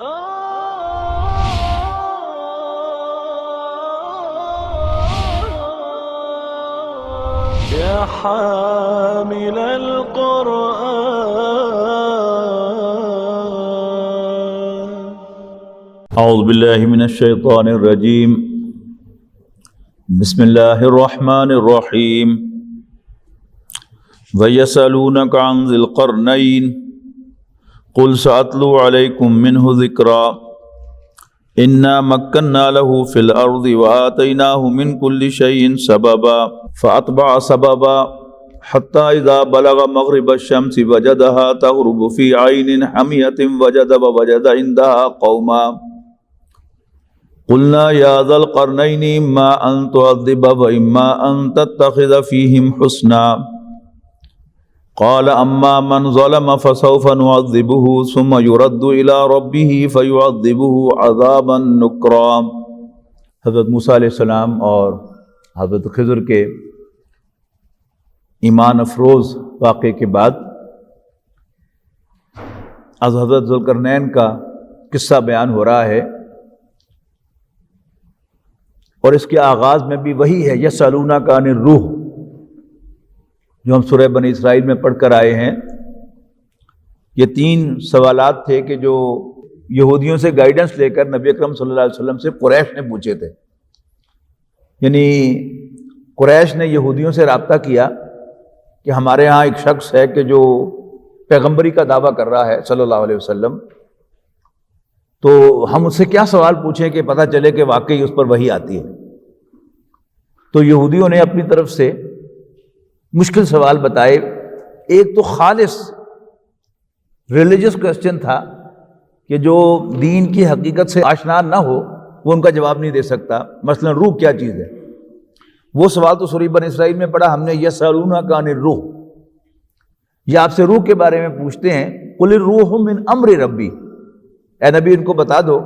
يا حامل القرآن. اعوذ باللہ من الشیطان الرجیم. بسم اللہ الرحمن الرحیم. وَيَسْأَلُونَكَ عَنْ ذِي الْقَرْنَيْنِ قُلْ سَأَتْلُو عَلَيْكُمْ مِنْهُ ذِكْرًا إِنَّا مَكَّنَّا لَهُ فِي الْأَرْضِ وَآتَيْنَاهُ مِنْ كُلِّ شَيْءٍ سَبَبًا فَأَتْبَعَ سَبَبًا حَتَّى إِذَا بَلَغَ مَغْرِبَ الشَّمْسِ وَجَدَهَا تَغْرُبُ فِي عَيْنٍ حَمِيَةٍ وَوَجَدَ عِنْدَهَا قَوْمًا قُلْنَا يَا ذَا الْقَرْنَيْنِ إِمَّا أَن تُعَذِّبَ وَإِمَّا أَن تَتَّخِذَ فِيهِمْ حُسْنًا قال اما من ظلم فسوف نعذبه ثم يرد الى ربه فيعذبه عذابا نكرا. حضرت موسیٰ علیہ السلام اور حضرت خضر کے ایمان افروز واقعے کے بعد از حضرت ذوالقرنین کا قصہ بیان ہو رہا ہے، اور اس کے آغاز میں بھی وہی ہے یسألونک عن الروح، جو ہم سورہ بنی اسرائیل میں پڑھ کر آئے ہیں. یہ 3 سوالات تھے کہ جو یہودیوں سے گائیڈنس لے کر نبی اکرم صلی اللہ علیہ وسلم سے قریش نے پوچھے تھے. یعنی قریش نے یہودیوں سے رابطہ کیا کہ ہمارے ہاں ایک شخص ہے کہ جو پیغمبری کا دعویٰ کر رہا ہے صلی اللہ علیہ وسلم، تو ہم اس سے کیا سوال پوچھیں کہ پتہ چلے کہ واقعی اس پر وحی آتی ہے. تو یہودیوں نے اپنی طرف سے مشکل سوال بتائے. ایک تو خالص ریلیجس کوسچن تھا کہ جو دین کی حقیقت سے آشنا نہ ہو وہ ان کا جواب نہیں دے سکتا. مثلا روح کیا چیز ہے، وہ سوال تو سورہ بنی اسرائیل میں پڑھا ہم نے، یسألونک عن الروح، یہ آپ سے روح کے بارے میں پوچھتے ہیں. قل الروح من امر ربی، اے نبی ان کو بتا دو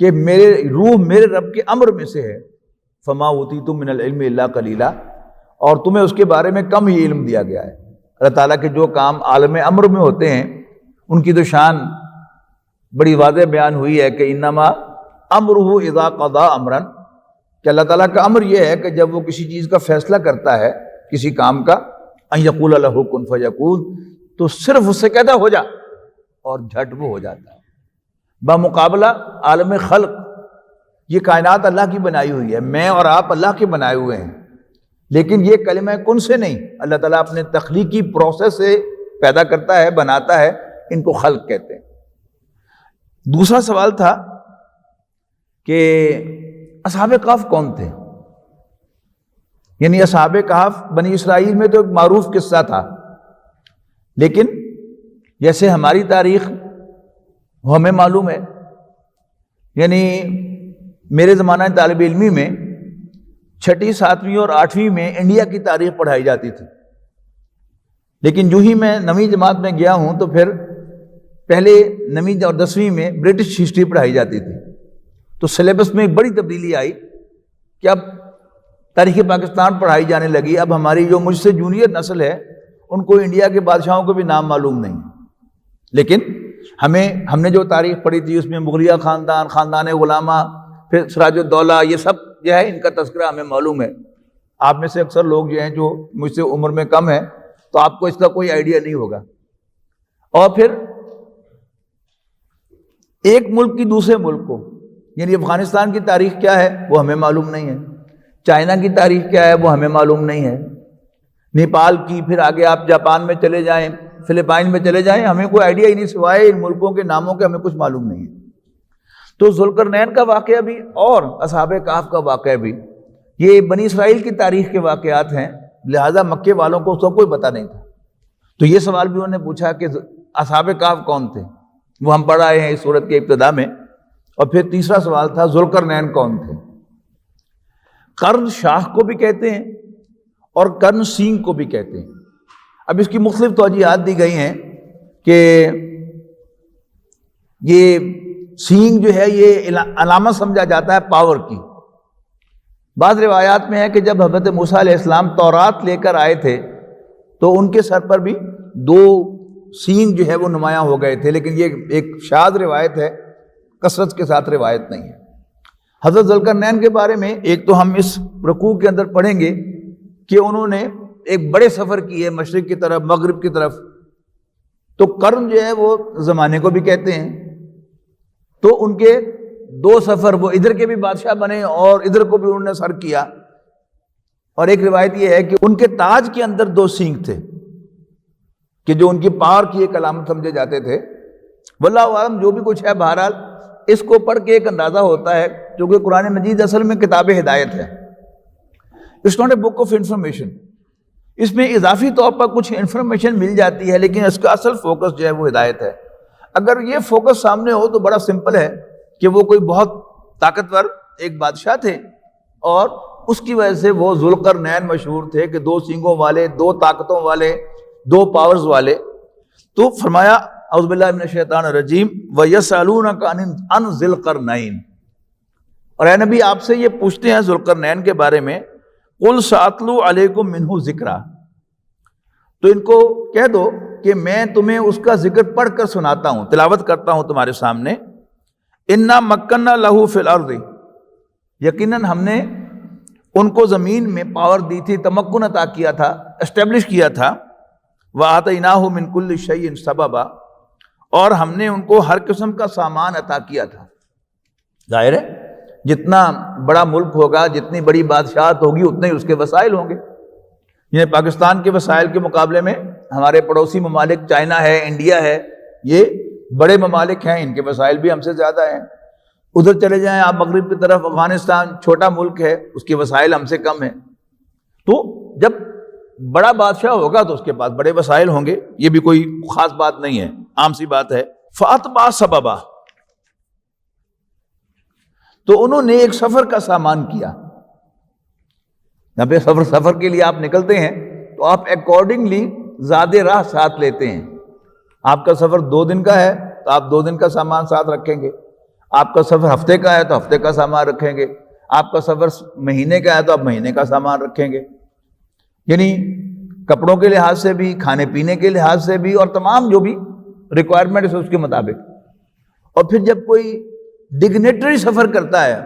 کہ میرے روح میرے رب کے امر میں سے ہے. فما اوتیتم من العلم الا قلیلا، اور تمہیں اس کے بارے میں کم ہی علم دیا گیا ہے. اللہ تعالیٰ کے جو کام عالم امر میں ہوتے ہیں ان کی تو شان بڑی واضح بیان ہوئی ہے کہ انما امرہ اذا قضا امرا، کہ اللہ تعالیٰ کا امر یہ ہے کہ جب وہ کسی چیز کا فیصلہ کرتا ہے، کسی کام کا، ان یقول لہ کن فیکون، تو صرف اس سے کہتا ہو جا اور جھٹ وہ ہو جاتا ہے. بمقابلہ عالم خلق، یہ کائنات اللہ کی بنائی ہوئی ہے، میں اور آپ اللہ کے بنائے ہوئے ہیں، لیکن یہ کلمہ کن سے نہیں، اللہ تعالیٰ اپنے تخلیقی پروسیس سے پیدا کرتا ہے، بناتا ہے، ان کو خلق کہتے ہیں. دوسرا سوال تھا کہ اصحاب کہف کون تھے. یعنی اصحاب کہف بنی اسرائیل میں تو ایک معروف قصہ تھا، لیکن جیسے ہماری تاریخ وہ ہمیں معلوم ہے. یعنی میرے زمانہ طالب علمی میں 6ٹھی 7ویں اور 8ویں میں انڈیا کی تاریخ پڑھائی جاتی تھی، لیکن جو ہی میں 9ویں جماعت میں گیا ہوں تو پھر پہلے 9ویں اور 10ویں میں برٹش ہسٹری پڑھائی جاتی تھی. تو سلیبس میں ایک بڑی تبدیلی آئی کہ اب تاریخ پاکستان پڑھائی جانے لگی. اب ہماری جو مجھ سے جونیئر نسل ہے ان کو انڈیا کے بادشاہوں کو بھی نام معلوم نہیں، لیکن ہم نے جو تاریخ پڑھی تھی اس میں مغلیہ خاندان، خاندان غلامہ، پھر سراج الدولہ، یہ سب جو ہے ان کا تذکرہ ہمیں معلوم ہے. آپ میں سے اکثر لوگ جو ہیں جو مجھ سے عمر میں کم ہیں تو آپ کو اس کا کوئی آئیڈیا نہیں ہوگا. اور پھر ایک ملک کی دوسرے ملک کو، یعنی افغانستان کی تاریخ کیا ہے وہ ہمیں معلوم نہیں ہے، چائنا کی تاریخ کیا ہے وہ ہمیں معلوم نہیں ہے، نیپال کی، پھر آگے آپ جاپان میں چلے جائیں، فلپائن میں چلے جائیں، ہمیں کوئی آئیڈیا ہی نہیں، سوائے ان ملکوں کے ناموں کے ہمیں کچھ معلوم نہیں ہے. تو ذوالقرنین کا واقعہ بھی اور اصحاب کہف کا واقعہ بھی یہ بنی اسرائیل کی تاریخ کے واقعات ہیں، لہذا مکے والوں کو سب کوئی پتہ نہیں تھا. تو یہ سوال بھی انہوں نے پوچھا کہ اصحاب کہف کون تھے، وہ ہم پڑھ آئے ہیں اس سورت کے ابتدا میں. اور پھر تیسرا سوال تھا ذوالقرنین کون تھے. قرن شاہ کو بھی کہتے ہیں اور قرن سینگ کو بھی کہتے ہیں. اب اس کی مختلف توجیہات دی گئی ہیں کہ یہ سینگ جو ہے یہ علامت سمجھا جاتا ہے پاور کی. بعض روایات میں ہے کہ جب حضرت موسیٰ علیہ السلام تورات لے کر آئے تھے تو ان کے سر پر بھی 2 سینگ جو ہے وہ نمایاں ہو گئے تھے، لیکن یہ ایک شاذ روایت ہے کثرت کے ساتھ روایت نہیں ہے۔ حضرت ذوالقرنین کے بارے میں ایک تو ہم اس رکوع کے اندر پڑھیں گے کہ انہوں نے ایک بڑے سفر کی ہے مشرق کی طرف مغرب کی طرف، تو قرن جو ہے وہ زمانے کو بھی کہتے ہیں، تو ان کے 2 سفر، وہ ادھر کے بھی بادشاہ بنے اور ادھر کو بھی انہوں نے سر کیا۔ اور ایک روایت یہ ہے کہ ان کے تاج کے اندر 2 سینگ تھے کہ جو ان کی پاور کی ایک علامت سمجھے جاتے تھے۔ واللہ عالم جو بھی کچھ ہے، بہرحال اس کو پڑھ کے ایک اندازہ ہوتا ہے کیونکہ قرآن مجید اصل میں کتاب ہدایت ہے، it's not a book of information. اس میں اضافی طور پر کچھ انفارمیشن مل جاتی ہے لیکن اس کا اصل فوکس جو ہے وہ ہدایت ہے۔ اگر یہ فوکس سامنے ہو تو بڑا سمپل ہے کہ وہ کوئی بہت طاقتور ایک بادشاہ تھے اور اس کی وجہ سے وہ ذوالقرنین مشہور تھے کہ 2 سینگوں والے، 2 طاقتوں والے، 2 پاورز والے۔ تو فرمایا اعوذ باللہ من الشیطان الرجیم وَيَسْأَلُونَكَ عَنْ ذِي الْقَرْنَيْنِ، اور اے نبی آپ سے یہ پوچھتے ہیں ذوالقرنین کے بارے میں، قُلْ سَأَتْلُو عَلَيْكُم مِّنْهُ ذِكْرًا، تو ان کو کہہ دو کہ میں تمہیں اس کا ذکر پڑھ کر سناتا ہوں، تلاوت کرتا ہوں تمہارے سامنے۔ اِنَّا مَكَّنَّا لَهُ فِي الْأَرْضِ، یقیناً ہم نے ان کو زمین میں پاور دی تھی، تمکن عطا کیا تھا، اسٹیبلش کیا تھا۔ وَآتَيْنَاهُ مِن كُلِّ شَيْءٍ سَبَبًا، اور ہم نے ان کو ہر قسم کا سامان عطا کیا تھا۔ ظاہر ہے جتنا بڑا ملک ہوگا، جتنی بڑی بادشاہت ہوگی، اتنے ہی اس کے وسائل ہوں گے۔ یہ پاکستان کے وسائل کے مقابلے میں ہمارے پڑوسی ممالک چائنا ہے، انڈیا ہے، یہ بڑے ممالک ہیں، ان کے وسائل بھی ہم سے زیادہ ہیں۔ ادھر چلے جائیں آپ مغرب کی طرف، افغانستان چھوٹا ملک ہے، اس کے وسائل ہم سے کم ہیں۔ تو جب بڑا بادشاہ ہوگا تو اس کے پاس بڑے وسائل ہوں گے، یہ بھی کوئی خاص بات نہیں ہے، عام سی بات ہے۔ فَأَتْبَعَ سَبَبًا، تو انہوں نے ایک سفر کا سامان کیا۔ جب سفر کے لیے آپ نکلتے ہیں تو آپ اکارڈنگلی زیادہ راہ ساتھ لیتے ہیں۔ آپ کا سفر 2 دن کا ہے تو آپ 2 دن کا سامان ساتھ رکھیں گے، آپ کا سفر ہفتے کا ہے تو ہفتے کا سامان رکھیں گے، آپ کا سفر مہینے کا ہے تو آپ مہینے کا سامان رکھیں گے، یعنی کپڑوں کے لحاظ سے بھی، کھانے پینے کے لحاظ سے بھی، اور تمام جو بھی ریکوائرمنٹ ہے اس کے مطابق۔ اور پھر جب کوئی ڈگنیٹری سفر کرتا ہے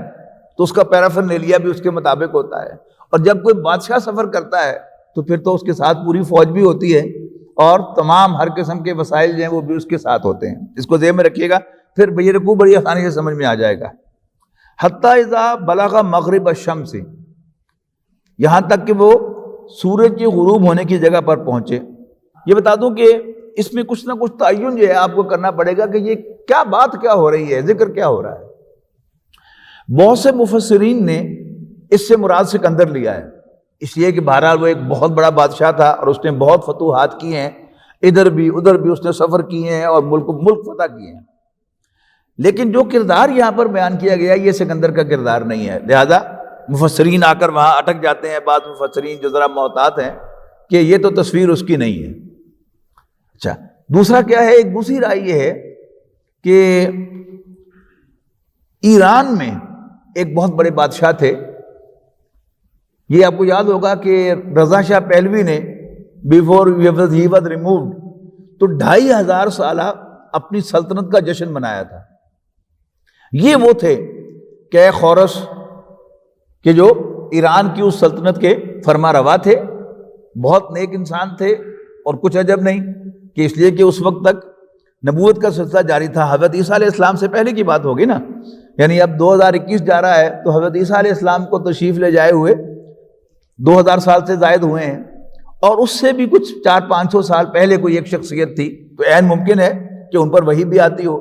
تو اس کا پیرافرنیلیا بھی اس کے مطابق ہوتا ہے، اور جب کوئی بادشاہ سفر کرتا ہے تو پھر تو اس کے ساتھ پوری فوج بھی ہوتی ہے اور تمام ہر قسم کے وسائل جو ہیں وہ بھی اس کے ساتھ ہوتے ہیں۔ اس کو ذہن میں رکھیے گا، پھر یہ رکوع بڑی آسانی سے سمجھ میں آ جائے گا۔ حتیٰ اذا بلغ مغرب الشمس، یہاں تک کہ وہ سورج کی غروب ہونے کی جگہ پر پہنچے۔ یہ بتا دوں کہ اس میں کچھ نہ کچھ تعین جو ہے آپ کو کرنا پڑے گا کہ یہ کیا بات کیا ہو رہی ہے، ذکر کیا ہو رہا ہے۔ بہت سے مفسرین نے اس سے مراد سکندر لیا ہے، اس لیے کہ بہرحال وہ ایک بہت بڑا بادشاہ تھا اور اس نے بہت فتوحات کی ہیں، ادھر بھی ادھر بھی اس نے سفر کیے ہیں اور ملک فتح کیے ہیں۔ لیکن جو کردار یہاں پر بیان کیا گیا یہ سکندر کا کردار نہیں ہے، لہذا مفسرین آ کر وہاں اٹک جاتے ہیں، بعض مفسرین جو ذرا محتاط ہیں کہ یہ تو تصویر اس کی نہیں ہے۔ اچھا، دوسرا کیا ہے، ایک دوسری رائے یہ ہے کہ ایران میں ایک بہت بڑے بادشاہ تھے، یہ آپ کو یاد ہوگا کہ رضا شاہ پہلوی نے بیفور ہی واز ریمووڈ تو 2500 سالہ اپنی سلطنت کا جشن منایا تھا۔ یہ وہ تھے کہ خورش کہ جو ایران کی اس سلطنت کے فرما روا تھے، بہت نیک انسان تھے، اور کچھ عجب نہیں کہ اس لیے کہ اس وقت تک نبوت کا سلسلہ جاری تھا۔ حضرت عیسیٰ علیہ السلام سے پہلے کی بات ہوگی نا، یعنی اب 2021 جا رہا ہے تو حضرت عیسیٰ علیہ السلام کو تشریف لے جائے ہوئے 2000 سال سے زائد ہوئے ہیں، اور اس سے بھی کچھ 400-500 سال پہلے کوئی ایک شخصیت تھی، تو عین ممکن ہے کہ ان پر وحی بھی آتی ہو،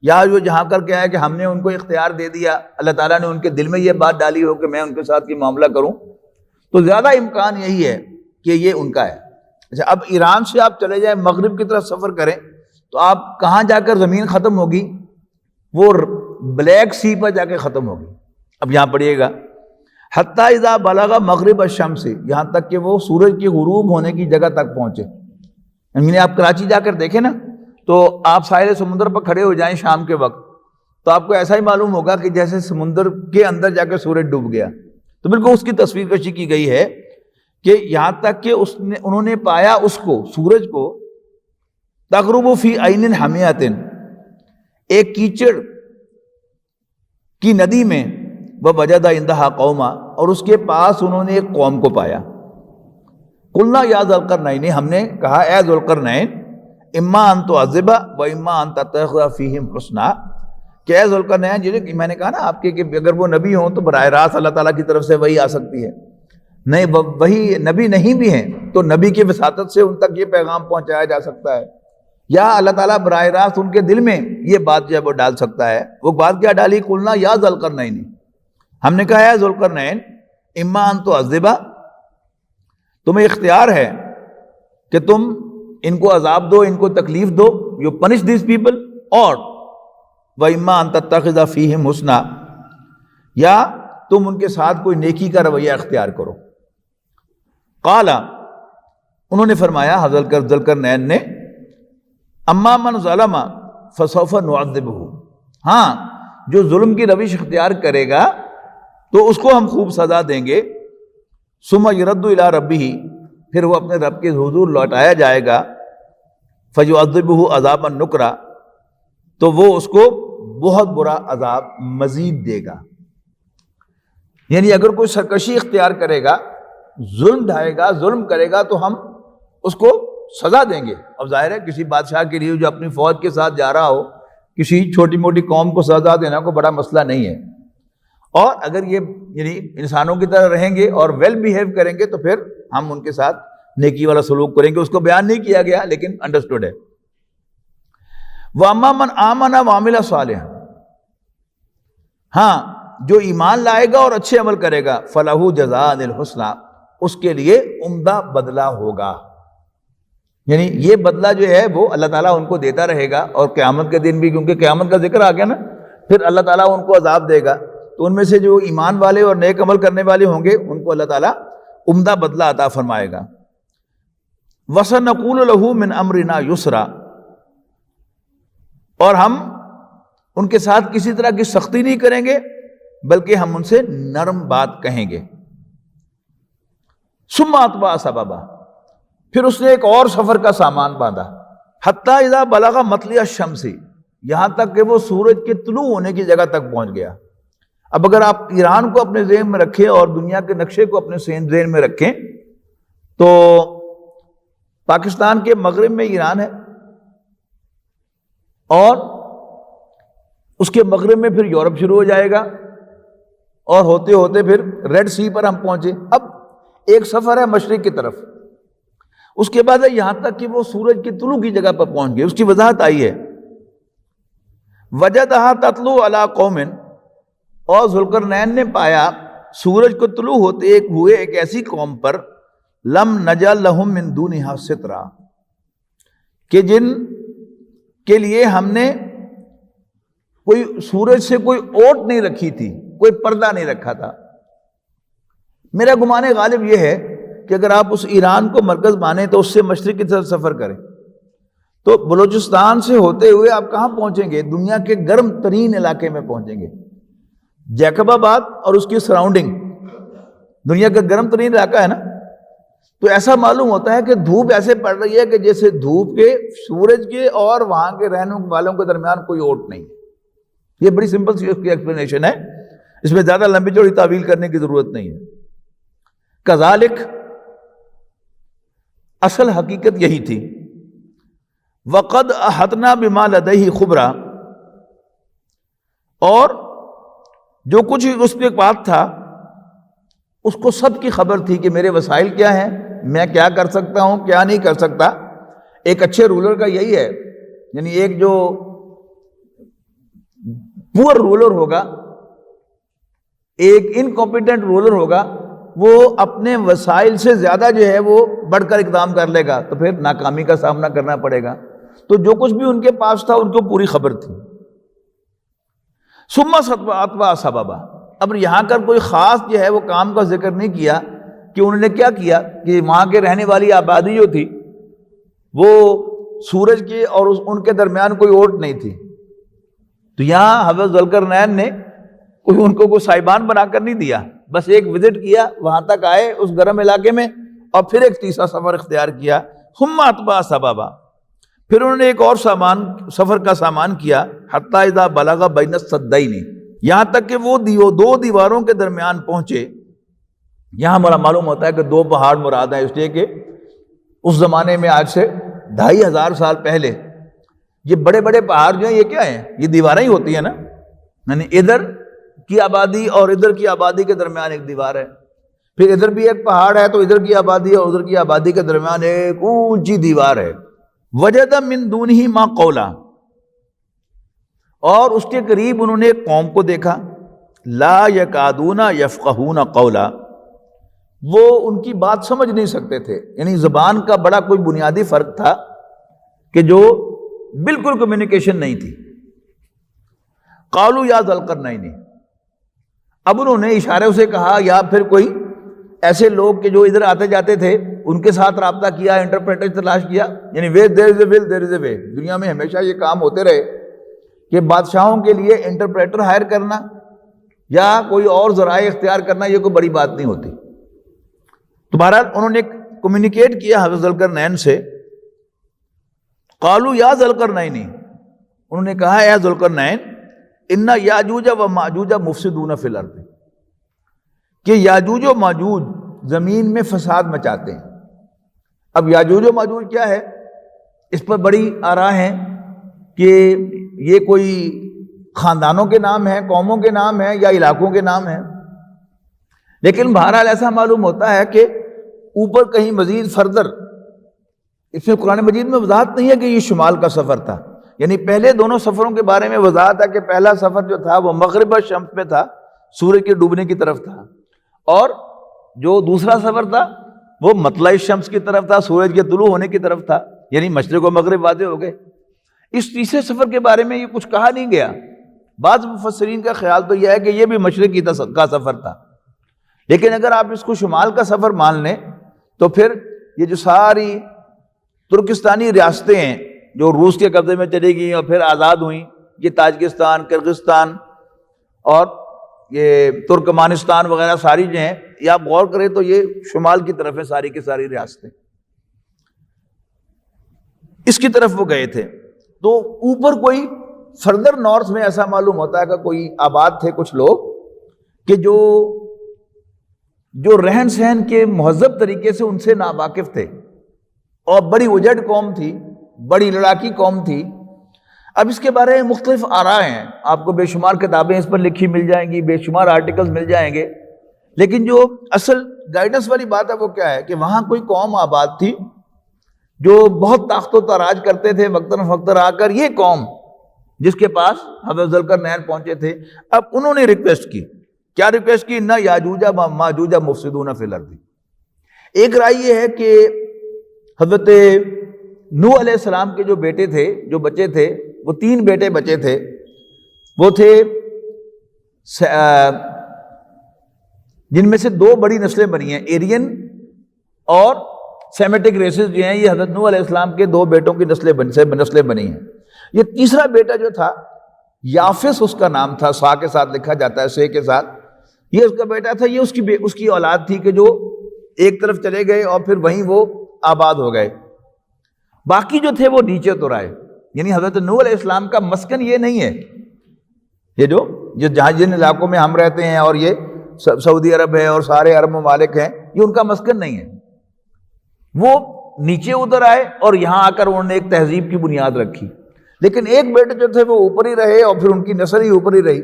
یا جو جہاں کر کے ہے کہ ہم نے ان کو اختیار دے دیا، اللہ تعالیٰ نے ان کے دل میں یہ بات ڈالی ہو کہ میں ان کے ساتھ یہ معاملہ کروں، تو زیادہ امکان یہی ہے کہ یہ ان کا ہے۔ اچھا، اب ایران سے آپ چلے جائیں مغرب کی طرف سفر کریں تو آپ کہاں جا کر زمین ختم ہوگی؟ وہ بلیک سی پر جا کے ختم ہوگی۔ اب یہاں پڑھیے گا، حتیٰ اذا بلغ مغرب الشمس، یہاں تک کہ وہ سورج کی غروب ہونے کی جگہ تک پہنچے۔ یعنی آپ کراچی جا کر دیکھیں نا، تو آپ ساحل سمندر پر کھڑے ہو جائیں شام کے وقت تو آپ کو ایسا ہی معلوم ہوگا کہ جیسے سمندر کے اندر جا کے سورج ڈوب گیا۔ تو بالکل اس کی تصویر کشی کی گئی ہے کہ یہاں تک کہ انہوں نے پایا اس کو، سورج کو، تغرب فی عین حمیۃ، ایک کیچڑ کی ندی میں، ووجد عندہا قوما، اور اس کے پاس انہوں نے ایک قوم کو پایا. قلنا یا ذوالقرنین، ہم نے کہا اے ذوالقرنین، اما ان تعذب و اما ان تتخذ فیہم حسنا، کہ اے ذوالقرنین، جیسے میں نے کہا نا آپ کے کہ اگر وہ نبی ہوں تو براہ راست اللہ تعالیٰ کی طرف سے وحی آ سکتی ہے. نہیں، وہی نبی نہیں بھی ہیں تو نبی کی وساطت سے ان تک یہ پیغام پہنچایا جا سکتا ہے، یا اللہ تعالیٰ براہ راست ان کے دل میں یہ بات جو ہے وہ ڈال سکتا ہے. وہ بات کیا ڈالی؟ قلنا یا ذوالقرنین، ہم نے کہا ہے ذوالقرنین، اما ان تعذب، تمہیں اختیار ہے کہ تم ان کو عذاب دو، ان کو تکلیف دو، یو پنش دیز پیپل، اور وَإِمَّا أَن تَتَّخِذَ فِيهِمْ حُسْنًا، یا تم ان کے ساتھ کوئی نیکی کا رویہ اختیار کرو. قال، انہوں نے فرمایا حضرت ذوالقرنین نے، اما من ظلم فسوف نعذبہ، ہاں جو ظلم کی روش اختیار کرے گا تو اس کو ہم خوب سزا دیں گے. ثم يرد الى ربہ، پھر وہ اپنے رب کے حضور لوٹایا جائے گا. فیعذبہ عذابا نکرا، تو وہ اس کو بہت برا عذاب مزید دے گا. یعنی اگر کوئی سرکشی اختیار کرے گا، ظلم ڈھائے گا، ظلم کرے گا، تو ہم اس کو سزا دیں گے. اب ظاہر ہے کسی بادشاہ کے لیے جو اپنی فوج کے ساتھ جا رہا ہو، کسی چھوٹی موٹی قوم کو سزا دینا کوئی بڑا مسئلہ نہیں ہے. اور اگر یہ یعنی انسانوں کی طرح رہیں گے اور ویل بیہیو کریں گے تو پھر ہم ان کے ساتھ نیکی والا سلوک کریں گے. اس کو بیان نہیں کیا گیا لیکن انڈرسٹوڈ ہے. وَأَمَّا مَنْ آمَنَ وَعَمِلَ صَالِحًا، ہاں جو ایمان لائے گا اور اچھے عمل کرے گا، فَلَهُ جَزَاءً الْحُسْنَىٰ، اس کے لیے عمدہ بدلہ ہوگا. یعنی یہ بدلہ جو ہے وہ اللہ تعالیٰ ان کو دیتا رہے گا، اور قیامت کے دن بھی، کیونکہ قیامت کا ذکر آ گیا نا، پھر اللہ تعالیٰ ان کو عذاب دے گا. تو ان میں سے جو ایمان والے اور نیک عمل کرنے والے ہوں گے ان کو اللہ تعالیٰ عمدہ بدلہ عطا فرمائے گا. وَسَنَقُولُ لَهُ مِنْ أَمْرِنَا يُسْرًا، اور ہم ان کے ساتھ کسی طرح کی سختی نہیں کریں گے بلکہ ہم ان سے نرم بات کہیں گے. ثُمَّ أَتْبَعَ سَبَبًا، پھر اس نے ایک اور سفر کا سامان باندھا. حَتَّىٰ إِذَا بَلَغَ مَطْلِعَ الشَّمْسِ، یہاں تک کہ وہ سورج کے طلوع ہونے کی جگہ تک پہنچ گیا. اب اگر آپ ایران کو اپنے ذہن میں رکھیں اور دنیا کے نقشے کو اپنے ذہن میں رکھیں تو پاکستان کے مغرب میں ایران ہے، اور اس کے مغرب میں پھر یورپ شروع ہو جائے گا، اور ہوتے ہوتے پھر ریڈ سی پر ہم پہنچے. اب ایک سفر ہے مشرق کی طرف، اس کے بعد ہے یہاں تک کہ وہ سورج کی طلوع کی جگہ پر پہنچ گئے. اس کی وضاحت آئی ہے، وجدہا تطلع علی قوم، اور ذوالقرنین نے پایا سورج کو طلوع ہوتے ہوئے ایک ایسی قوم پر، لم نجعل لہم من دونہا سترا، کہ جن کے لیے ہم نے کوئی سورج سے کوئی اوٹ نہیں رکھی تھی، کوئی پردہ نہیں رکھا تھا. میرا گمان غالب یہ ہے کہ اگر آپ اس ایران کو مرکز مانیں تو اس سے مشرق کی طرف سفر کریں تو بلوچستان سے ہوتے ہوئے آپ کہاں پہنچیں گے؟ دنیا کے گرم ترین علاقے میں پہنچیں گے. جیکب آباد اور اس کی سراؤنڈنگ دنیا کا گرم ترین علاقہ ہے نا. تو ایسا معلوم ہوتا ہے کہ دھوپ ایسے پڑ رہی ہے کہ جیسے دھوپ کے، سورج کے اور وہاں کے رہنے والوں کے درمیان کوئی اوٹ نہیں. یہ بڑی سمپل سی اس کی ایکسپلینیشن ہے، اس میں زیادہ لمبی چوڑی تعویل کرنے کی ضرورت نہیں ہے. کذالک، اصل حقیقت یہی تھی. وقد احطنا بما لدیہ خبرا، اور جو کچھ اس کے پاس تھا اس کو سب کی خبر تھی کہ میرے وسائل کیا ہیں، میں کیا کر سکتا ہوں، کیا نہیں کر سکتا. ایک اچھے رولر کا یہی ہے، یعنی ایک جو پور رولر ہوگا، ایک انکمپیٹنٹ رولر ہوگا، وہ اپنے وسائل سے زیادہ جو ہے وہ بڑھ کر اقدام کر لے گا تو پھر ناکامی کا سامنا کرنا پڑے گا. تو جو کچھ بھی ان کے پاس تھا ان کو پوری خبر تھی. ثم اتبع سببا، اب یہاں کر کوئی خاص جو ہے وہ کام کا ذکر نہیں کیا کہ انہوں نے کیا کیا، کہ وہاں کے رہنے والی آبادی جو تھی وہ سورج کے اور ان کے درمیان کوئی اوٹ نہیں تھی. تو یہاں حضرت ذوالقرنین نے ان کو کوئی صاحبان بنا کر نہیں دیا، بس ایک وزٹ کیا، وہاں تک آئے اس گرم علاقے میں، اور پھر ایک تیسرا سفر اختیار کیا. ثم اتبع سببا، پھر انہوں نے ایک اور سفر کا سامان کیا. حتی اذا بلغ بین السدین، یہاں تک کہ وہ دو دیواروں کے درمیان پہنچے. یہاں ہمارا معلوم ہوتا ہے کہ دو پہاڑ مراد ہیں، اس لیے کہ اس زمانے میں آج سے 2500 سال پہلے یہ بڑے بڑے پہاڑ جو ہیں یہ کیا ہیں؟ یہ دیواریں ہی ہوتی ہیں نا، یعنی ادھر کی آبادی اور ادھر کی آبادی کے درمیان ایک دیوار ہے، پھر ادھر بھی ایک پہاڑ ہے تو ادھر کی آبادی اور ادھر کی آبادی کے درمیان ایک اونچی دیوار ہے. وجد من دونہ ما قولا، اور اس کے قریب انہوں نے ایک قوم کو دیکھا. لا یکادون یفقہون قولا، وہ ان کی بات سمجھ نہیں سکتے تھے، یعنی زبان کا بڑا کوئی بنیادی فرق تھا کہ جو بالکل کمیونیکیشن نہیں تھی. قالوا یا ذا القرنین، اب انہوں نے اشارے سے کہا یا پھر کوئی ایسے لوگ کہ جو ادھر آتے جاتے تھے ان کے ساتھ رابطہ کیا، انٹرپریٹر تلاش کیا. یعنی وے دیر از اے ول دیر از اے وے. دنیا میں ہمیشہ یہ کام ہوتے رہے کہ بادشاہوں کے لیے انٹرپریٹر ہائر کرنا یا کوئی اور ذرائع اختیار کرنا یہ کوئی بڑی بات نہیں ہوتی. تو بہرحال انہوں نے کمیونیکیٹ کیا حضرت ذوالقرنین سے. قالوا یا ذوالقرنین، انہوں نے کہا اے ذوالقرنین، ان یاجوج و ماجوج مفسدون فی الارض، کہ یاجوج و ماجوج زمین میں فساد مچاتے ہیں. اب یاجوج و ماجوج کیا ہے؟ اس پر بڑی آراء ہیں کہ یہ کوئی خاندانوں کے نام ہیں، قوموں کے نام ہیں یا علاقوں کے نام ہیں، لیکن بہرحال ایسا معلوم ہوتا ہے کہ اوپر کہیں مزید فردر اس میں قرآن مجید میں وضاحت نہیں ہے کہ یہ شمال کا سفر تھا. یعنی پہلے دونوں سفروں کے بارے میں وضاحت ہے کہ پہلا سفر جو تھا وہ مغرب الشمس میں تھا، سورج کے ڈوبنے کی طرف تھا، اور جو دوسرا سفر تھا وہ مطلع الشمس کی طرف تھا، سورج کے طلوع ہونے کی طرف تھا. یعنی مشرق و مغرب واضح ہو گئے. اس تیسرے سفر کے بارے میں یہ کچھ کہا نہیں گیا. بعض مفسرین کا خیال تو یہ ہے کہ یہ بھی مشرق کا سفر تھا، لیکن اگر آپ اس کو شمال کا سفر مان لیں تو پھر یہ جو ساری ترکستانی ریاستیں ہیں جو روس کے قبضے میں چلی گئیں اور پھر آزاد ہوئیں، یہ تاجکستان، کرغزستان اور یہ ترکمانستان وغیرہ ساری جو ہیں، یہ آپ غور کریں تو یہ شمال کی طرف ہے ساری کی ساری ریاستیں. اس کی طرف وہ گئے تھے. تو اوپر کوئی فردر نارتھ میں ایسا معلوم ہوتا ہے کہ کوئی آباد تھے کچھ لوگ کہ جو رہن سہن کے مہذب طریقے سے ان سے ناواقف تھے، اور بڑی اجڑ قوم تھی، بڑی لڑاکی قوم تھی. اب اس کے بارے میں مختلف آراء ہیں، آپ کو بے شمار کتابیں اس پر لکھی مل جائیں گی، بے شمار آرٹیکلز مل جائیں گے، لیکن جو اصل گائیڈنس والی بات ہے وہ کیا ہے کہ وہاں کوئی قوم آباد تھی جو بہت طاقت و تاراج کرتے تھے. وقتاً فوقتاً آ کر یہ قوم جس کے پاس حضرت ذوالقرنین پہنچے تھے، اب انہوں نے ریکویسٹ کی. کیا ریکویسٹ کی؟ نہ یاجوج و ماجوج مفسدون فی الارض. ایک رائے یہ ہے کہ حضرت نوح علیہ السلام کے جو بیٹے تھے، جو بچے تھے، وہ 3 بیٹے بچے تھے. وہ تھے جن میں سے 2 بڑی نسلیں بنی ہیں، ایرین اور سیمیٹک ریسز جو ہیں، یہ حضرت نوح علیہ السلام کے 2 بیٹوں کی نسلیں بنی ہیں. یہ تیسرا بیٹا جو تھا یافس اس کا نام تھا، سا کے ساتھ لکھا جاتا ہے، سے کے ساتھ. یہ اس کا بیٹا تھا، یہ اس کی اولاد تھی کہ جو ایک طرف چلے گئے اور پھر وہیں وہ آباد ہو گئے. باقی جو تھے وہ نیچے اتر آئے. یعنی حضرت نوح علیہ السلام کا مسکن یہ نہیں ہے، یہ جو جہاں جن علاقوں میں ہم رہتے ہیں اور یہ سعودی عرب ہے اور سارے عرب ممالک ہیں، یہ ان کا مسکن نہیں ہے. وہ نیچے اتر آئے اور یہاں آ کر انہوں نے ایک تہذیب کی بنیاد رکھی. لیکن ایک بیٹے جو تھے وہ اوپر ہی رہے اور پھر ان کی نسل ہی اوپر ہی رہی،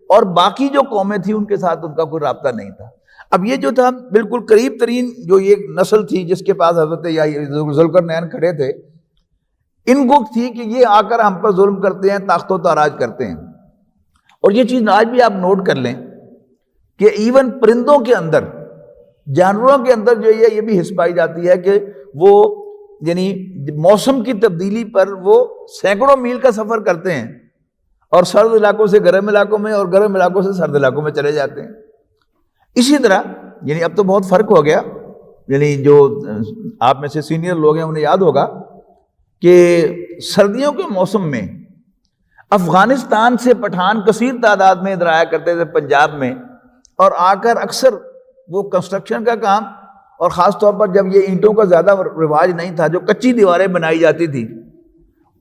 اور باقی جو قومیں تھیں ان کے ساتھ ان کا کوئی رابطہ نہیں تھا. اب یہ جو تھا بالکل قریب ترین جو یہ نسل تھی جس کے پاس حضرت ذوالقرنین کھڑے تھے، ان کو تھی کہ یہ آ کر ہم پر ظلم کرتے ہیں، طاقت و تاراج کرتے ہیں. اور یہ چیز آج بھی آپ نوٹ کر لیں کہ ایون پرندوں کے اندر، جانوروں کے اندر جو یہ بھی حس پائی جاتی ہے کہ وہ یعنی موسم کی تبدیلی پر وہ سینکڑوں میل کا سفر کرتے ہیں اور سرد علاقوں سے گرم علاقوں میں اور گرم علاقوں سے سرد علاقوں میں چلے جاتے ہیں. اسی طرح یعنی اب تو بہت فرق ہو گیا، یعنی جو آپ میں سے سینئر لوگ ہیں انہیں یاد ہوگا کہ سردیوں کے موسم میں افغانستان سے پٹھان کثیر تعداد میں ادھر آیا کرتے تھے پنجاب میں، اور آ کر اکثر وہ کنسٹرکشن کا کام، اور خاص طور پر جب یہ اینٹوں کا زیادہ رواج نہیں تھا، جو کچی دیواریں بنائی جاتی تھی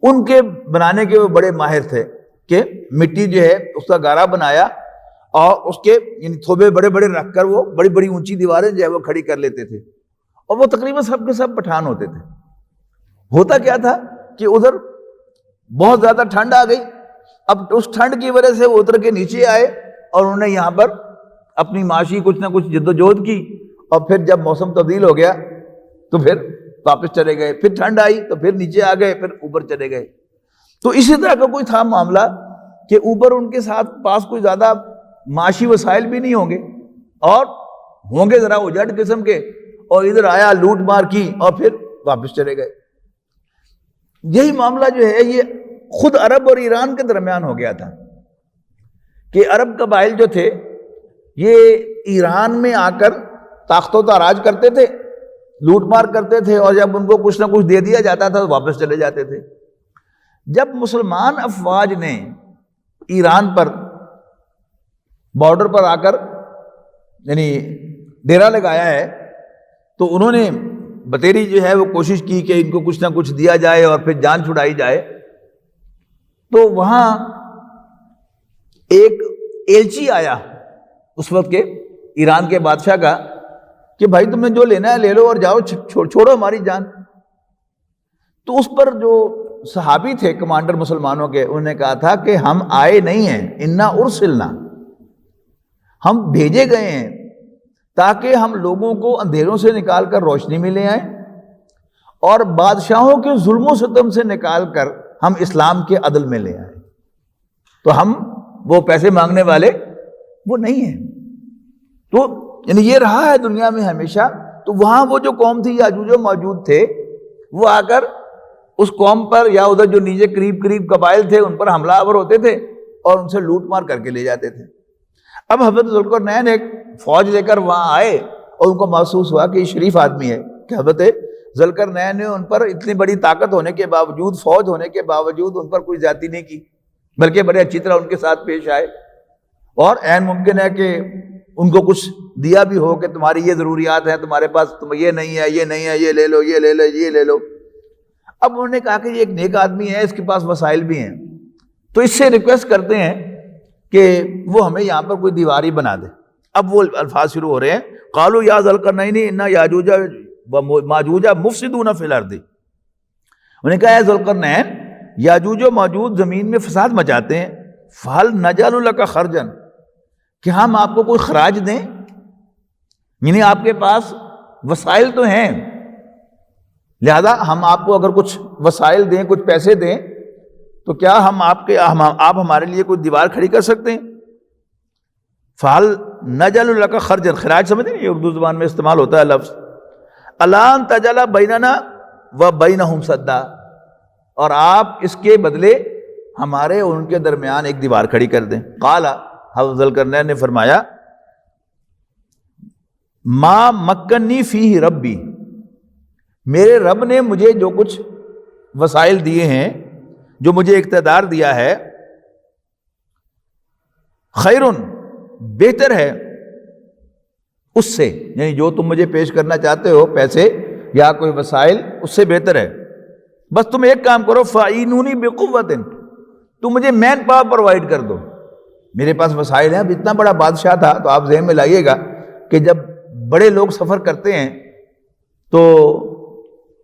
ان کے بنانے کے وہ بڑے ماہر تھے کہ مٹی جو ہے اس کا گارا بنایا اور اس کے یعنی تھوبے بڑے بڑے رکھ کر وہ بڑی بڑی اونچی دیواریں جو ہے وہ کھڑی کر لیتے تھے، اور وہ تقریباً سب کے سب پٹھان ہوتے تھے۔ ہوتا کیا تھا کہ ادھر بہت زیادہ ٹھنڈ آ گئی، اب اس ٹھنڈ کی وجہ سے وہ اتر کے نیچے آئے اور انہوں نے یہاں پر اپنی معاشی کچھ نہ کچھ جدوجہد کی، اور پھر جب موسم تبدیل ہو گیا تو پھر واپس چلے گئے، پھر ٹھنڈ آئی تو پھر نیچے آ گئے، پھر اوپر چلے گئے۔ تو اسی طرح کا کوئی تھا معاملہ کہ اوپر ان کے ساتھ پاس کوئی زیادہ معاشی وسائل بھی نہیں ہوں گے، اور ہوں گے ذرا اجڑ قسم کے، اور ادھر آیا لوٹ مار کی اور پھر واپس چلے گئے۔ یہی معاملہ جو ہے یہ خود عرب اور ایران کے درمیان ہو گیا تھا کہ عرب قبائل جو تھے یہ ایران میں آ کر تاخت و تاراج کرتے تھے، لوٹ مار کرتے تھے، اور جب ان کو کچھ نہ کچھ دے دیا جاتا تھا تو واپس چلے جاتے تھے۔ جب مسلمان افواج نے ایران پر بارڈر پر آ کر یعنی ڈیرا لگایا ہے تو انہوں نے بتیری جو ہے وہ کوشش کی کہ ان کو کچھ نہ کچھ دیا جائے اور پھر جان چھڑائی جائے، تو وہاں ایک ایلچی آیا اس وقت کے ایران کے بادشاہ کا کہ بھائی تم نے جو لینا ہے لے لو اور جاؤ، چھوڑو ہماری جان۔ تو اس پر جو صحابی تھے کمانڈر مسلمانوں کے، انہوں نے کہا تھا کہ ہم آئے نہیں ہیں، انا ارسلنا، ہم بھیجے گئے ہیں تاکہ ہم لوگوں کو اندھیروں سے نکال کر روشنی میں لے آئیں، اور بادشاہوں کے ظلم و ستم سے نکال کر ہم اسلام کے عدل میں لے آئیں۔ تو ہم وہ پیسے مانگنے والے وہ نہیں ہیں۔ تو یعنی یہ رہا ہے دنیا میں ہمیشہ۔ تو وہاں وہ جو قوم تھی یاجوج و ماجوج تھے، وہ آ کر اس قوم پر یا ادھر جو نیچے قریب قریب قبائل تھے ان پر حملہ آور ہوتے تھے اور ان سے لوٹ مار کر کے لے جاتے تھے۔ اب حضرت ذوالقرنین ایک فوج لے کر وہاں آئے اور ان کو محسوس ہوا کہ یہ شریف آدمی ہے، کہ حضرت ذوالقرنین نے ان پر اتنی بڑی طاقت ہونے کے باوجود، فوج ہونے کے باوجود ان پر کوئی زیادتی نہیں کی، بلکہ بڑے اچھی طرح ان کے ساتھ پیش آئے، اور عین ممکن ہے کہ ان کو کچھ دیا بھی ہو کہ تمہاری یہ ضروریات ہیں، تمہارے پاس تم یہ نہیں ہے، یہ نہیں ہے، یہ لے لو، یہ لے لو، یہ لے لو۔ اب انہوں نے کہا کہ یہ ایک نیک آدمی ہے، اس کے پاس وسائل بھی ہیں، تو اس سے ریکویسٹ کرتے ہیں کہ وہ ہمیں یہاں پر کوئی دیواری بنا دے۔ اب وہ الفاظ شروع ہو رہے ہیں، قالوا یا ذوالقرنین انا یاجوج و ماجوج مفسدون فی الارض۔ انہوں نے کہا اے ذوالقرنین، یاجوج و ماجوج زمین میں فساد مچاتے ہیں، فہل نجعل لک خرجا، کہ ہم آپ کو کوئی خراج دیں؟ یعنی آپ کے پاس وسائل تو ہیں، لہذا ہم آپ کو اگر کچھ وسائل دیں، کچھ پیسے دیں، تو کیا ہم آپ ہمارے لیے کوئی دیوار کھڑی کر سکتے ہیں؟ فَهَلْ نَجْعَلُ لَكَ خَرْجًا، خراج سمجھتے ہیں، یہ اردو زبان میں استعمال ہوتا ہے لفظ، الان تجعل بیننا وبینہم سدا، اور آپ اس کے بدلے ہمارے اور ان کے درمیان ایک دیوار کھڑی کر دیں۔ قال، حضرت ذوالقرنین نے فرمایا، ما مکنی فیہ ربی، میرے رب نے مجھے جو کچھ وسائل دیے ہیں، جو مجھے اقتدار دیا ہے، خیرن، بہتر ہے اس سے، یعنی جو تم مجھے پیش کرنا چاہتے ہو پیسے یا کوئی وسائل، اس سے بہتر ہے، بس تم ایک کام کرو، فَاعِنُونِی بِقُوَّةٍ، تم مجھے مین پاور پرووائڈ کر دو۔ میرے پاس وسائل ہیں، اب اتنا بڑا بادشاہ تھا، تو آپ ذہن میں لائیے گا کہ جب بڑے لوگ سفر کرتے ہیں تو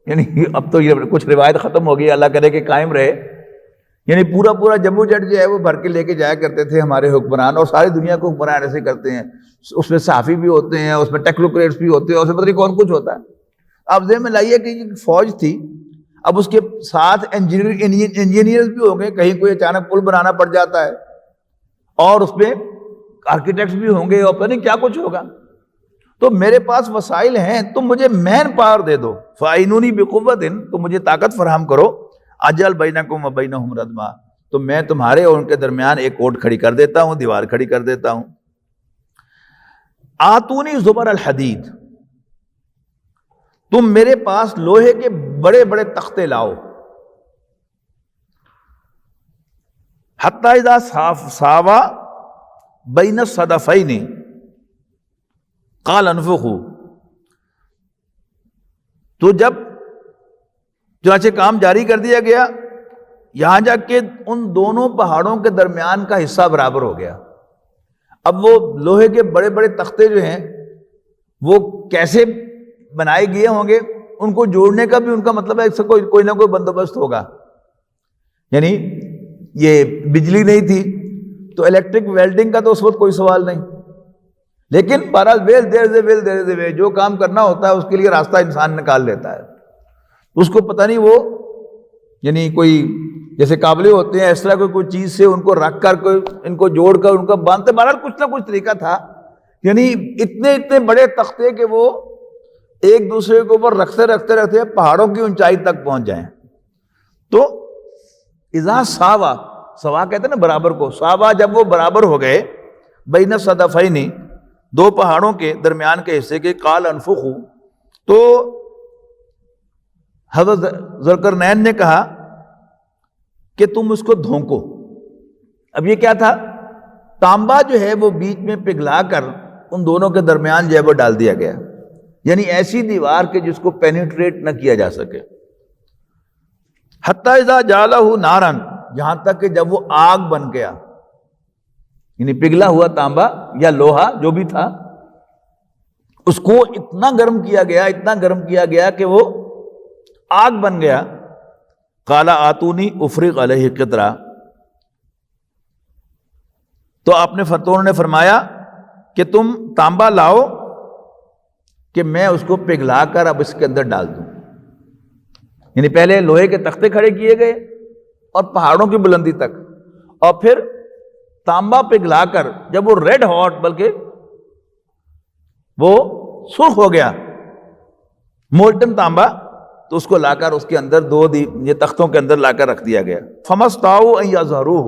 یعنی اب تو یہ کچھ روایت ختم ہو گئی، اللہ کرے کہ قائم رہے، یعنی پورا جموں جٹ جو ہے وہ بھر کے لے کے جایا کرتے تھے ہمارے حکمران، اور ساری دنیا کو حکمران ایسے کرتے ہیں، اس میں صحافی بھی ہوتے ہیں، اس میں ٹیکنوکریٹس بھی ہوتے ہیں، اس میں پتہ نہیں کون کچھ ہوتا ہے۔ آپ ذہن میں لائیے کہ یہ فوج تھی، اب اس کے ساتھ انجینئرز بھی ہوں گے، کہیں کوئی اچانک پل بنانا پڑ جاتا ہے، اور اس میں آرکیٹیکٹس بھی ہوں گے، اور پتہ نہیں کیا کچھ ہوگا۔ تو میرے پاس وسائل ہیں، تم مجھے مین پاور دے دو، فَاعِنُونِی بِقُوَّةٍ، تم مجھے طاقت فراہم کرو، اجعل بینکم وبینہم ردما، تو میں تمہارے اور ان کے درمیان ایک اوٹ کھڑی کر دیتا ہوں، دیوار کھڑی کر دیتا ہوں۔ آتونی زبر الحدید، تم میرے پاس لوہے کے بڑے بڑے تختے لاؤ، حتی اذا ساوا بین الصدفین قال انفخوا، تو جب چنانچہ کام جاری کر دیا گیا، یہاں جا کے ان دونوں پہاڑوں کے درمیان کا حصہ برابر ہو گیا۔ اب وہ لوہے کے بڑے بڑے تختے جو ہیں وہ کیسے بنائے گئے ہوں گے، ان کو جوڑنے کا بھی ان کا مطلب ہے اس سے کوئی نہ کوئی بندوبست ہوگا. یعنی یہ بجلی نہیں تھی تو الیکٹرک ویلڈنگ کا تو اس وقت کوئی سوال نہیں، لیکن بہرحال ویل دیر جو کام کرنا ہوتا ہے اس کے لیے راستہ انسان نکال لیتا ہے. اس کو پتہ نہیں وہ یعنی کوئی جیسے قابلے ہوتے ہیں اس طرح کوئی چیز سے ان کو رکھ کر کوئی ان کو جوڑ کر ان کو باندھتے، بہرحال کچھ نہ کچھ طریقہ تھا. یعنی اتنے بڑے تختے کہ وہ ایک دوسرے کے اوپر رکھتے پہاڑوں کی اونچائی تک پہنچ جائیں. تو اذا سوا کہتے ہیں نا برابر کو، ساوا جب وہ برابر ہو گئے بین الصدفین دو پہاڑوں کے درمیان کے حصے کے، قال انفخوا، تو حضرت ذوالقرنین نے کہا کہ تم اس کو دھونکو. اب یہ کیا تھا؟ تانبا جو ہے وہ بیچ میں پگھلا کر ان دونوں کے درمیان جو ہے وہ ڈال دیا گیا، یعنی ایسی دیوار کہ جس کو پینیٹریٹ نہ کیا جا سکے. حتی اذا جعلہ نارا، یہاں تک کہ جب وہ آگ بن گیا، یعنی پگھلا ہوا تانبا یا لوہا جو بھی تھا اس کو اتنا گرم کیا گیا کہ وہ آگ بن گیا. قال آتونی افرغ علیہ قطرہ، تو آپ نے فرمایا کہ تم تانبا لاؤ کہ میں اس کو پگھلا کر اب اس کے اندر ڈال دوں. یعنی پہلے لوہے کے تختے کھڑے کیے گئے اور پہاڑوں کی بلندی تک، اور پھر تانبا پگھلا کر جب وہ ریڈ ہاٹ بلکہ وہ سرخ ہو گیا مولٹن تانبا، تو اس کو لا کر اس کے اندر یہ تختوں کے اندر لا کر رکھ دیا گیا. فمستطاعوا ان یظہروہ،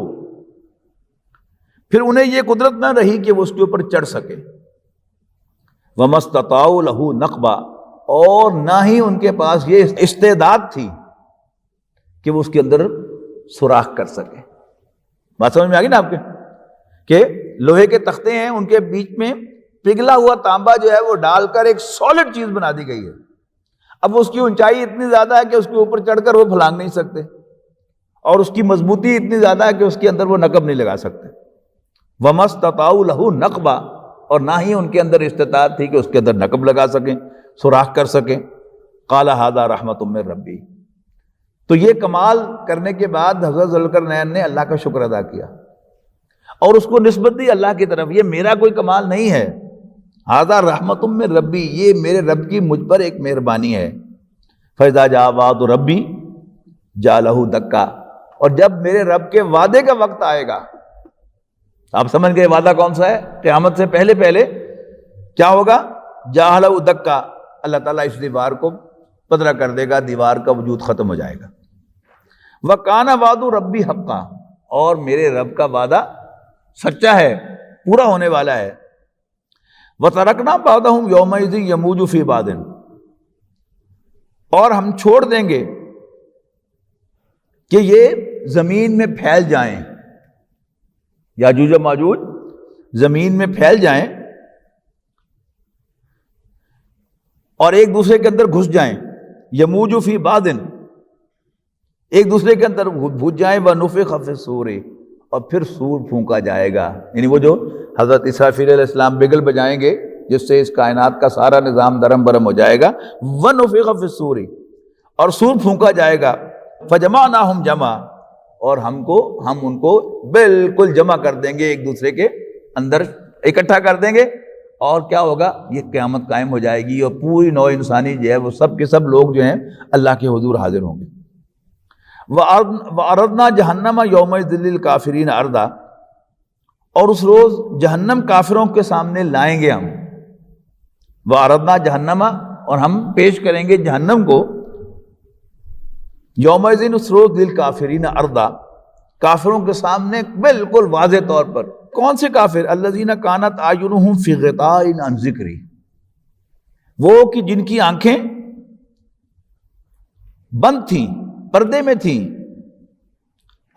پھر انہیں یہ قدرت نہ رہی کہ وہ اس کے اوپر چڑھ سکے. وما استطاعوا لہ نقبا، اور نہ ہی ان کے پاس یہ استعداد تھی کہ وہ اس کے اندر سوراخ کر سکے. بات سمجھ میں آ گئی نا آپ کے؟ کہ لوہے کے تختے ہیں، ان کے بیچ میں پگھلا ہوا تانبا جو ہے وہ ڈال کر ایک سالڈ چیز بنا دی گئی ہے. اب اس کی اونچائی اتنی زیادہ ہے کہ اس کے اوپر چڑھ کر وہ پھلانگ نہیں سکتے، اور اس کی مضبوطی اتنی زیادہ ہے کہ اس کے اندر وہ نقب نہیں لگا سکتے. وما استطاعوا لہ نقبا، اور نہ ہی ان کے اندر استطاعت تھی کہ اس کے اندر نقب لگا سکیں، سوراخ کر سکیں. قال ھذا رحمۃ من ربی، تو یہ کمال کرنے کے بعد حضرت ذوالقرنین نے اللہ کا شکر ادا کیا اور اس کو نسبت دی اللہ کی طرف. یہ میرا کوئی کمال نہیں ہے، ھذا رحمۃ من ربی، یہ میرے رب کی مجھ پر ایک مہربانی ہے. فاذا جاء وعد ربی جعلہ دکا، اور جب میرے رب کے وعدے کا وقت آئے گا، آپ سمجھ گئے وعدہ کون سا ہے؟ قیامت سے پہلے کیا ہوگا؟ جعلہ دکا، اللہ تعالیٰ اس دیوار کو پدرا کر دے گا، دیوار کا وجود ختم ہو جائے گا. وَكَانَ وَعْدُ رَبِّي حَقًّا، اور میرے رب کا وعدہ سچا ہے، پورا ہونے والا ہے. وَتَرَكْنَا بَعْضَهُمْ يَوْمَئِذٍ يَمُوجُ فِي بَعْضٍ، اور ہم چھوڑ دیں گے کہ یہ زمین میں پھیل جائیں، یاجوج و ماجوج زمین میں پھیل جائیں اور ایک دوسرے کے اندر گھس جائیں. یموج فی بعض، ایک دوسرے کے اندر گھس جائیں. وَنُفِخَ فِي الصُّورِ، اور پھر سور پھونکا جائے گا، یعنی وہ جو حضرت اسرافیل علیہ السلام بگل بجائیں گے جس سے اس کائنات کا سارا نظام درم برم ہو جائے گا. وَنُفِخَ فِي الصُّورِ، اور سور پھونکا جائے گا. فَجَمَعْنَاهُمْ جَمْعًا، اور ہم ان کو بالکل جمع کر دیں گے، ایک دوسرے کے اندر اکٹھا کر دیں گے. اور کیا ہوگا؟ یہ قیامت قائم ہو جائے گی اور پوری نوع انسانی جو ہے وہ سب کے سب لوگ جو ہیں اللہ کے حضور حاضر ہوں گے. وَعَرَضْنَا جَهَنَّمَ يَوْمَئِذٍ لِّلْكَافِرِينَ عَرْضًا، اور اس روز جہنم کافروں کے سامنے لائیں گے ہم. وَعَرَضْنَا جَهَنَّمَ، اور ہم پیش کریں گے جہنم کو، یومئذ، اس روز، للکافرین عرضا، کافروں کے سامنے بالکل واضح طور پر. کون سے کافر؟ الذین کانت اعینہم فی غطاء عن ذکری، وہ کہ جن کی آنکھیں بند تھیں، پردے میں تھیں،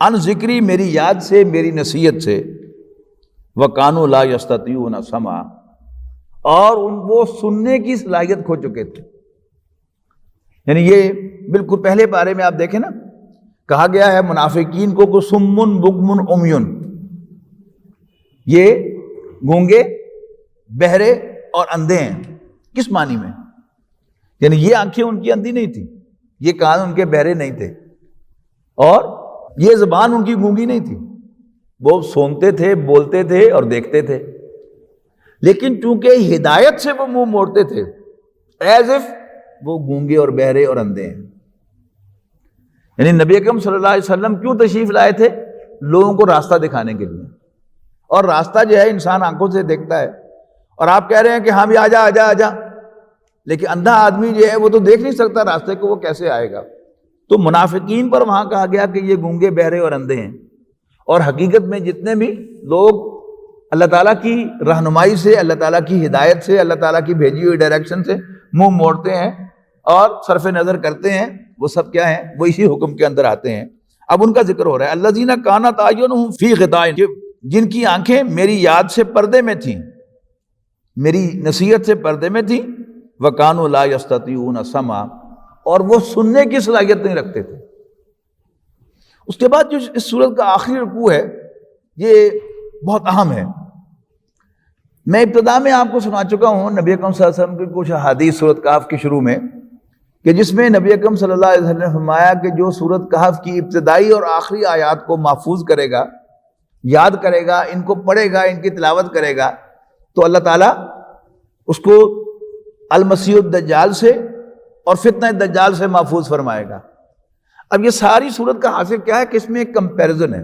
عن ذکری، میری یاد سے، میری نصیحت سے. وکانوا لا یستطیعون سمعا، اور وہ سننے کی صلاحیت کھو چکے تھے. یعنی یہ بالکل پہلے پارے میں آپ دیکھیں نا، کہا گیا ہے منافقین کو سمن بکمن عمیون، یہ گونگے، بہرے اور اندھے ہیں۔ کس معنی میں؟ یعنی یہ آنکھیں ان کی اندھی نہیں تھی، یہ کان ان کے بہرے نہیں تھے، اور یہ زبان ان کی گونگی نہیں تھی، وہ سنتے تھے، بولتے تھے اور دیکھتے تھے، لیکن چونکہ ہدایت سے وہ منہ موڑتے تھے، ایز اف وہ گونگے اور بہرے اور اندھے ہیں۔ یعنی نبی اکرم صلی اللہ علیہ وسلم کیوں تشریف لائے تھے؟ لوگوں کو راستہ دکھانے کے لیے، اور راستہ جو ہے انسان آنکھوں سے دیکھتا ہے، اور آپ کہہ رہے ہیں کہ ہاں بھی آجا آجا آجا، لیکن اندھا آدمی جو ہے وہ تو دیکھ نہیں سکتا راستے کو، وہ کیسے آئے گا؟ تو منافقین پر وہاں کہا گیا کہ یہ گونگے، بہرے اور اندھے ہیں، اور حقیقت میں جتنے بھی لوگ اللہ تعالیٰ کی رہنمائی سے، اللہ تعالیٰ کی ہدایت سے، اللہ تعالیٰ کی بھیجی ہوئی ڈائریکشن سے منہ موڑتے ہیں اور صرف نظر کرتے ہیں، وہ سب کیا ہیں؟ وہ اسی حکم کے اندر آتے ہیں۔ اب ان کا ذکر ہو رہا ہے، الذین کانت اعینہم فی غطاء، جن کی آنکھیں میری یاد سے پردے میں تھیں، میری نصیحت سے پردے میں تھیں، وَكَانُوا لَا يَسْتَطِيعُونَ سَمْعًا، اور وہ سننے کی صلاحیت نہیں رکھتے تھے۔ اس کے بعد جو اس سورت کا آخری رکوع ہے یہ بہت اہم ہے۔ میں ابتدا میں آپ کو سنا چکا ہوں نبی اکرم صلی اللہ علیہ وسلم کی کچھ احادیث سورت کہف کے شروع میں، کہ جس میں نبی اکرم صلی اللہ علیہ وسلم نے فرمایا کہ جو سورت کہف کی ابتدائی اور آخری آیات کو محفوظ کرے گا، یاد کرے گا، ان کو پڑھے گا، ان کی تلاوت کرے گا، تو اللہ تعالیٰ اس کو المسیح الدجال سے اور فتنہ دجال سے محفوظ فرمائے گا۔ اب یہ ساری صورت کا حاصل کیا ہے کہ اس میں ایک کمپیریزن ہے،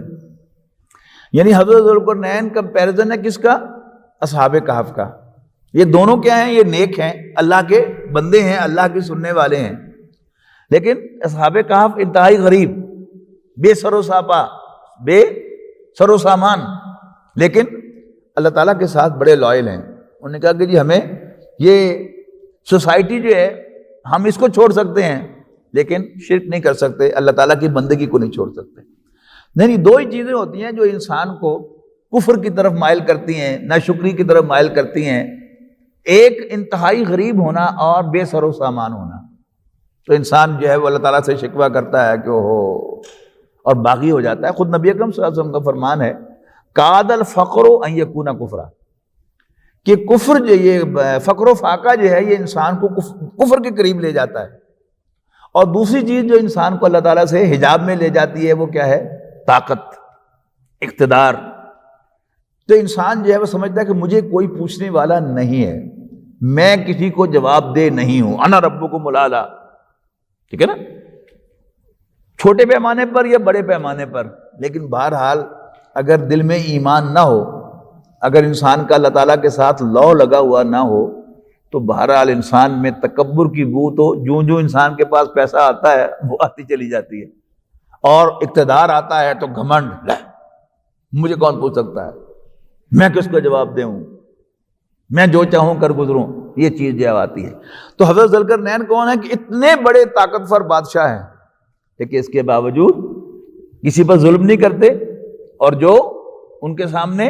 یعنی حضرت ذوالقرنین کمپیریزن ہے کس کا؟ اصحاب کہف کا۔ یہ دونوں کیا ہیں؟ یہ نیک ہیں، اللہ کے بندے ہیں، اللہ کے سننے والے ہیں، لیکن اصحاب کہف انتہائی غریب، بے سر و ساپا، بے سر و سامان، لیکن اللہ تعالیٰ کے ساتھ بڑے لائل ہیں۔ انہوں نے کہا کہ جی ہمیں یہ سوسائٹی جو ہے ہم اس کو چھوڑ سکتے ہیں لیکن شرک نہیں کر سکتے، اللہ تعالیٰ کی بندگی کو نہیں چھوڑ سکتے۔ نہیں، دو ہی چیزیں ہوتی ہیں جو انسان کو کفر کی طرف مائل کرتی ہیں، ناشکری کی طرف مائل کرتی ہیں، ایک انتہائی غریب ہونا اور بے سر و سامان ہونا۔ تو انسان جو ہے وہ اللہ تعالیٰ سے شکوہ کرتا ہے کہ اوہو، اور باغی ہو جاتا ہے۔ خود نبی اکرم صلی اللہ علیہ وسلم کا فرمان ہے، کاد الفقر ان یکون کفرا، کہ کفر جو یہ فقر و فاقہ جو ہے یہ انسان کو کفر کے قریب لے جاتا ہے۔ اور دوسری چیز جو انسان کو اللہ تعالیٰ سے حجاب میں لے جاتی ہے وہ کیا ہے؟ طاقت، اقتدار۔ تو انسان جو ہے وہ سمجھتا ہے کہ مجھے کوئی پوچھنے والا نہیں ہے، میں کسی کو جواب دہ نہیں ہوں، انا ربکم الاعلی، ٹھیک ہے نا؟ چھوٹے پیمانے پر یا بڑے پیمانے پر، لیکن بہرحال اگر دل میں ایمان نہ ہو، اگر انسان کا اللہ تعالیٰ کے ساتھ لو لگا ہوا نہ ہو، تو بہرحال انسان میں تکبر کی بو تو جو انسان کے پاس پیسہ آتا ہے وہ آتی چلی جاتی ہے، اور اقتدار آتا ہے تو گھمنڈ، مجھے کون پوچھ سکتا ہے، میں کس کو جواب دوں، میں جو چاہوں کر گزروں، یہ چیز جو آتی ہے۔ تو حضرت ذوالقرنین کون ہے کہ اتنے بڑے طاقتور بادشاہ ہیں، لیکن اس کے باوجود کسی پر ظلم نہیں کرتے، اور جو ان کے سامنے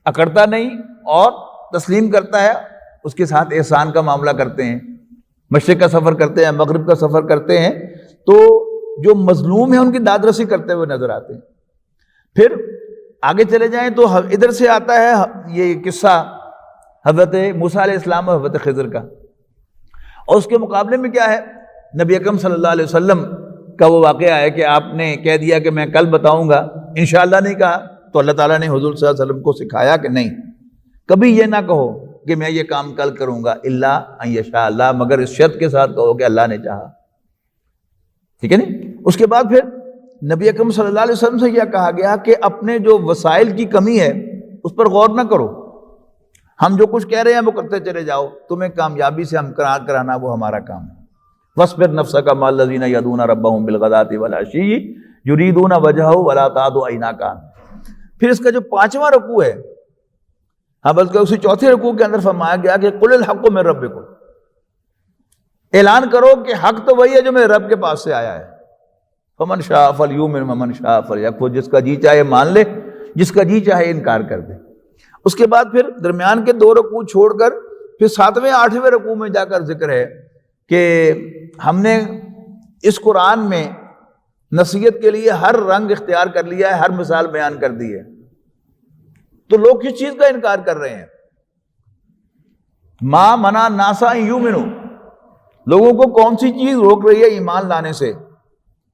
اکڑتا نہیں اور تسلیم کرتا ہے اس کے ساتھ احسان کا معاملہ کرتے ہیں۔ مشرق کا سفر کرتے ہیں، مغرب کا سفر کرتے ہیں، تو جو مظلوم ہیں ان کی داد رسی کرتے ہوئے نظر آتے ہیں۔ پھر آگے چلے جائیں تو ادھر سے آتا ہے یہ قصہ حضرت موسیٰ علیہ السلام اور حضرت خضر کا، اور اس کے مقابلے میں کیا ہے؟ نبی اکرم صلی اللہ علیہ وسلم کا وہ واقعہ ہے کہ آپ نے کہہ دیا کہ میں کل بتاؤں گا، انشاءاللہ نہیں کہا، تو اللہ تعالیٰ نے حضور صلی اللہ علیہ وسلم کو سکھایا کہ نہیں، کبھی یہ نہ کہو کہ میں یہ کام کل کروں گا، الا ان یشاء اللہ، مگر اس شرط کے ساتھ کہو کہ اللہ نے چاہا، ٹھیک ہے نا؟ اس کے بعد پھر نبی اکرم صلی اللہ علیہ وسلم سے یہ کہا گیا کہ اپنے جو وسائل کی کمی ہے اس پر غور نہ کرو، ہم جو کچھ کہہ رہے ہیں وہ کرتے چلے جاؤ، تمہیں کامیابی سے ہمکنار کرانا وہ ہمارا کام ہے۔ وَاصْبِرْ نَفْسَكَ مَعَ الَّذِينَ يَدْعُونَ رَبَّهُمْ بِالْغَدَاةِ وَالْعَشِيِّ يُرِيدُونَ وَجْهَهُ وَلَا تَعْدُ عَيْنَاكَ۔ پھر اس کا جو 5واں رکوع ہے، ہاں بلکہ اسی 4تھے رکوع کے اندر فرمایا گیا کہ قُلِ الْحَقُّ مِن رَبِّكُمْ، اعلان کرو کہ حق تو وہی ہے جو میرے رب کے پاس سے آیا ہے، فَمَنْ شَاءَ فَلْيُؤْمِنْ وَمَنْ شَاءَ فَلْيَكْفُرْ، جس کا جی چاہے مان لے، جس کا جی چاہے انکار کر دے۔ اس کے بعد پھر درمیان کے 2 رکوع چھوڑ کر پھر 7ویں 8ویں رکوع میں جا کر ذکر ہے کہ ہم نے اس قرآن میں نصیحت کے لیے ہر رنگ اختیار کر لیا ہے، ہر مثال بیان کر دی ہے۔ تو لوگ کس چیز کا انکار کر رہے ہیں؟ ما منع ناسا یؤمنو، لوگوں کو کون سی چیز روک رہی ہے ایمان لانے سے؟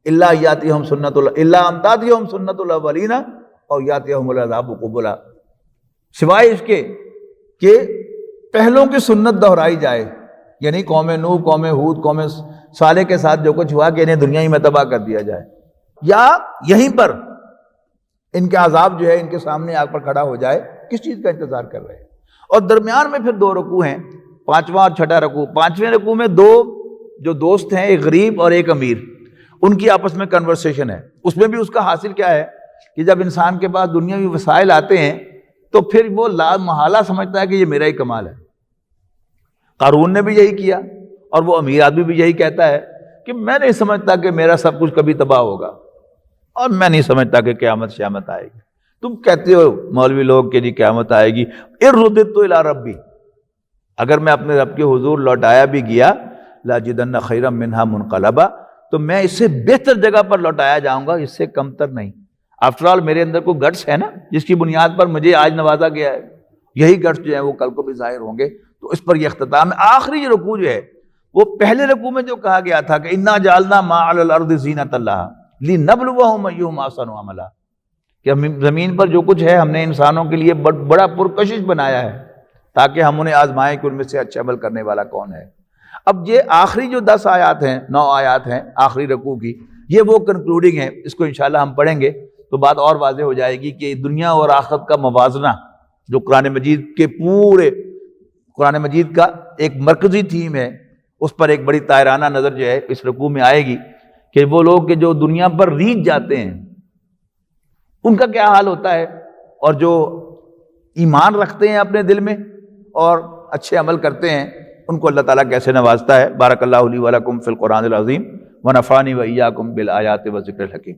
الا یاتیہم سنت الا ان تاتیہم سنت الاولین او یاتیہم العذاب قبلا، سوائے اس کے کہ پہلوں کی سنت دہرائی جائے، یعنی قوم نوح، قوم ہود، قوم صالح کے ساتھ جو کچھ ہوا کہ انہیں دنیا ہی میں تباہ کر دیا جائے، یا یہیں پر ان کے عذاب جو ہے ان کے سامنے آ کر کھڑا ہو جائے، کس چیز کا انتظار کر رہے ہیں؟ اور درمیان میں پھر 2 رکوع ہیں، 5واں اور 6واں رکوع۔ 5ویں رکوع میں 2 جو دوست ہیں، ایک غریب اور ایک امیر، ان کی آپس میں کنورسیشن ہے۔ اس میں بھی اس کا حاصل کیا ہے کہ جب انسان کے پاس دنیاوی وسائل آتے ہیں تو پھر وہ لا محالہ سمجھتا ہے کہ یہ میرا ہی کمال ہے۔ قارون نے بھی یہی کیا، اور وہ امیر آدمی بھی یہی کہتا ہے کہ میں نہیں سمجھتا کہ میرا سب کچھ کبھی تباہ ہوگا، اور میں نہیں سمجھتا کہ قیامت شیامت آئے گی۔ تم کہتے ہو مولوی لوگ کہ جی قیامت آئے گی، اررددت الی ربی، اگر میں اپنے رب کے حضور لوٹایا بھی گیا، لاجدن خیرا منہا منقلبا، تو میں اس سے بہتر جگہ پر لوٹایا جاؤں گا، اس سے کمتر نہیں۔ آفٹر آل میرے اندر کوئی گٹس ہے نا، جس کی بنیاد پر مجھے آج نوازا گیا ہے، یہی گٹس جو ہیں وہ کل کو بھی ظاہر ہوں گے۔ تو اس پر یہ اختتام ہے۔ آخری جو رکوع جو ہے وہ پہلے رکوع میں جو کہا گیا تھا کہ انا جعلنا ما علی الارض زینۃ لہا لنبلوہم ایہم احسن عملا، کہ زمین پر جو کچھ ہے ہم نے انسانوں کے لیے بڑا پرکشش بنایا ہے تاکہ ہم انہیں آزمائیں کہ ان میں سے اچھا عمل کرنے والا کون ہے۔ اب یہ آخری جو 10 آیات ہیں، 9 آیات ہیں آخری رکوع کی، یہ وہ کنکلوڈنگ ہے۔ اس کو انشاءاللہ ہم پڑھیں گے تو بات اور واضح ہو جائے گی کہ دنیا اور آخرت کا موازنہ جو قرآن مجید کے پورے قرآن مجید کا ایک مرکزی تھیم ہے، اس پر ایک بڑی طائرانہ نظر جو ہے اس رکوع میں آئے گی کہ وہ لوگ کہ جو دنیا پر ریجھ جاتے ہیں ان کا کیا حال ہوتا ہے، اور جو ایمان رکھتے ہیں اپنے دل میں اور اچھے عمل کرتے ہیں ان کو اللہ تعالیٰ کیسے نوازتا ہے۔ بارک اللہ لی ولکم فی القرآن العظیم ونفعنی وإیاکم بالآیات والذکر الحکیم۔